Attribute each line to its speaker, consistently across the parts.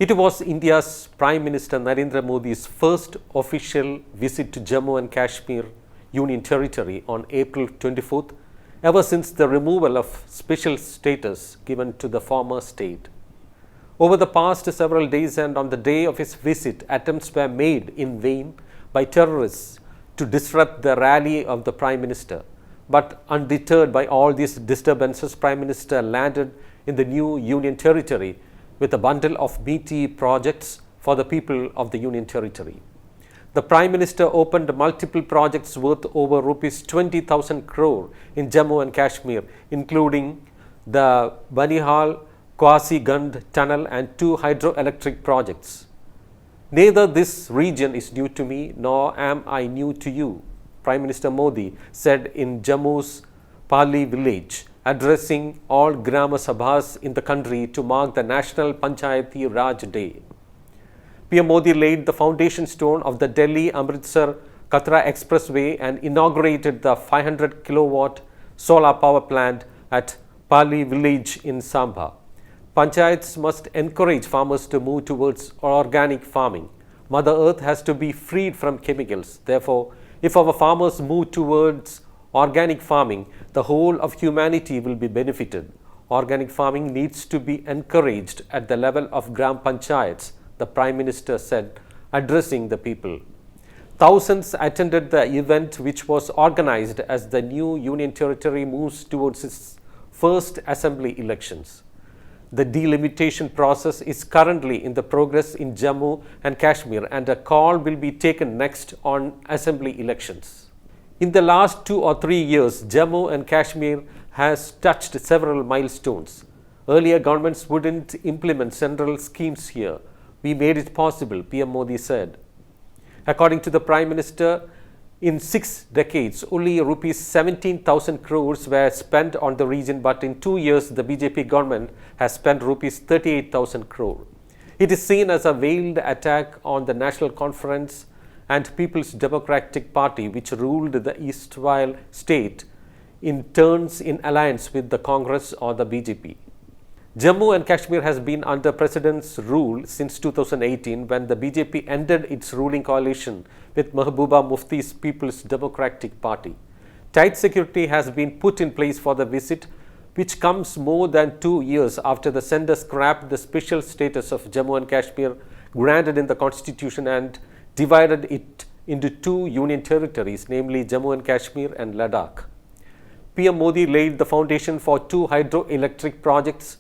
Speaker 1: It was India's Prime Minister Narendra Modi's first official visit to Jammu and Kashmir Union Territory on April 24th, ever since the removal of special status given to the former state. Over the past several days and on the day of his visit, attempts were made in vain by terrorists to disrupt the rally of the Prime Minister. But undeterred by all these disturbances, Prime Minister landed in the new Union Territory with a bundle of meaty projects for the people of the Union Territory. The Prime Minister opened multiple projects worth over rupees 20,000 crore in Jammu and Kashmir, including the Banihal-Qazigund tunnel and 2 hydroelectric projects. Neither this region is new to me, nor am I new to you, Prime Minister Modi said in Jammu's Pali village, addressing all Grama Sabhas in the country to mark the National Panchayati Raj Day. PM Modi laid the foundation stone of the Delhi-Amritsar Katra Expressway and inaugurated the 500 kilowatt solar power plant at Pali village in Samba. Panchayats must encourage farmers to move towards organic farming. Mother Earth has to be freed from chemicals. Therefore, if our farmers move towards organic farming, the whole of humanity will be benefited. Organic farming needs to be encouraged at the level of Gram Panchayats, the Prime Minister said, addressing the people. Thousands attended the event, which was organized as the new Union Territory moves towards its first assembly elections. The delimitation process is currently in the progress in Jammu and Kashmir, and a call will be taken next on assembly elections. In the last 2 or 3 years, Jammu and Kashmir has touched several milestones. Earlier governments wouldn't implement central schemes here. We made it possible, PM Modi said. According to the Prime Minister, in 6 decades, only rupees 17,000 crores were spent on the region, but in 2 years, the BJP government has spent rupees 38,000 crore. It is seen as a veiled attack on the National Conference and People's Democratic Party, which ruled the erstwhile state in turns in alliance with the Congress or the BJP. Jammu and Kashmir has been under President's rule since 2018, when the BJP ended its ruling coalition with Mahbooba Mufti's People's Democratic Party. Tight security has been put in place for the visit, which comes more than 2 years after the sender scrapped the special status of Jammu and Kashmir granted in the constitution and divided it into 2 union territories, namely Jammu and Kashmir and Ladakh. PM Modi laid the foundation for 2 hydroelectric projects,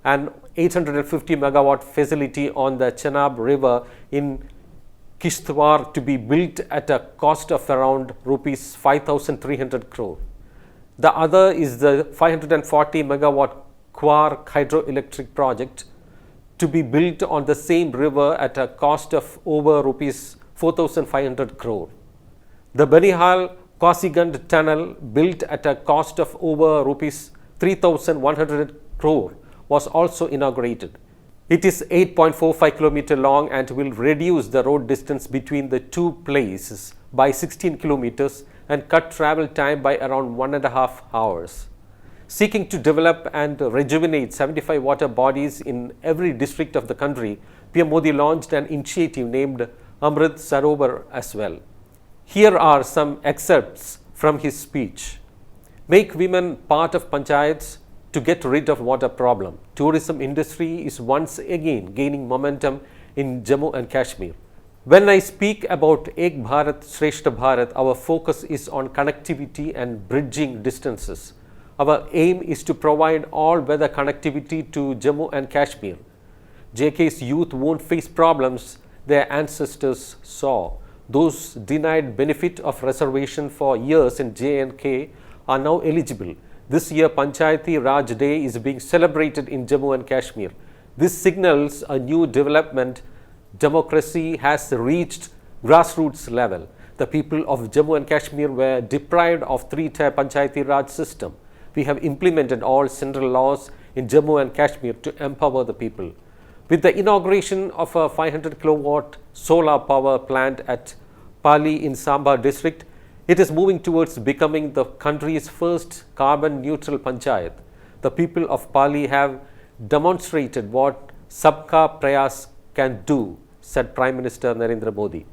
Speaker 1: an 850 megawatt facility on the Chenab River in Kishtwar to be built at a cost of around rupees 5,300 crore. The other is the 540 megawatt Crore hydroelectric project to be built on the same river at a cost of over rupees 4,500 crore. The Banihal-Qazigund tunnel, built at a cost of over rupees 3,100 crore, was also inaugurated. It is 8.45 km long and will reduce the road distance between the 2 places by 16 kilometers and cut travel time by around 1.5 hours. Seeking to develop and rejuvenate 75 water bodies in every district of the country, PM Modi launched an initiative named Amrit Sarovar as well. Here are some excerpts from his speech. Make women part of panchayats to get rid of water problem. Tourism industry is once again gaining momentum in Jammu and Kashmir. When I speak about Ek Bharat Shreshth Bharat, our focus is on connectivity and bridging distances. Our aim is to provide all-weather connectivity to Jammu and Kashmir. JK's youth won't face problems their ancestors saw. Those denied benefit of reservation for years in J&K are now eligible. This year, Panchayati Raj Day is being celebrated in Jammu and Kashmir. This signals a new development. Democracy has reached grassroots level. The people of Jammu and Kashmir were deprived of 3-tier Panchayati Raj system. We have implemented all central laws in Jammu and Kashmir to empower the people. With the inauguration of a 500 kilowatt solar power plant at Pali in Samba district, it is moving towards becoming the country's first carbon neutral panchayat. The people of Pali have demonstrated what Sabka Prayas can do, said Prime Minister Narendra Modi.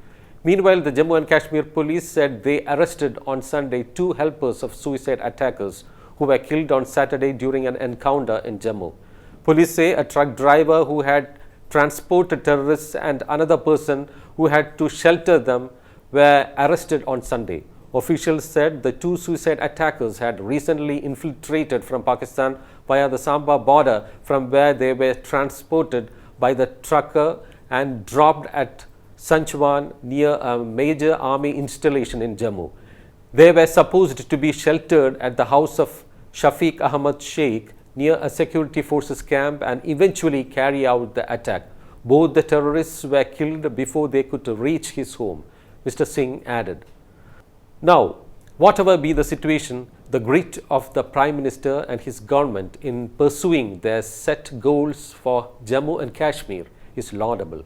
Speaker 1: Meanwhile, the Jammu and Kashmir police said they arrested on Sunday 2 helpers of suicide attackers who were killed on Saturday during an encounter in Jammu. Police say a truck driver who had transported terrorists and another person who had to shelter them were arrested on Sunday. Officials said the 2 suicide attackers had recently infiltrated from Pakistan via the Samba border, from where they were transported by the trucker and dropped at Sanchwan near a major army installation in Jammu. They were supposed to be sheltered at the house of Shafiq Ahmad Sheikh near a security forces camp and eventually carry out the attack. Both the terrorists were killed before they could reach his home, Mr. Singh added. Now, whatever be the situation, the grit of the Prime Minister and his government in pursuing their set goals for Jammu and Kashmir is laudable.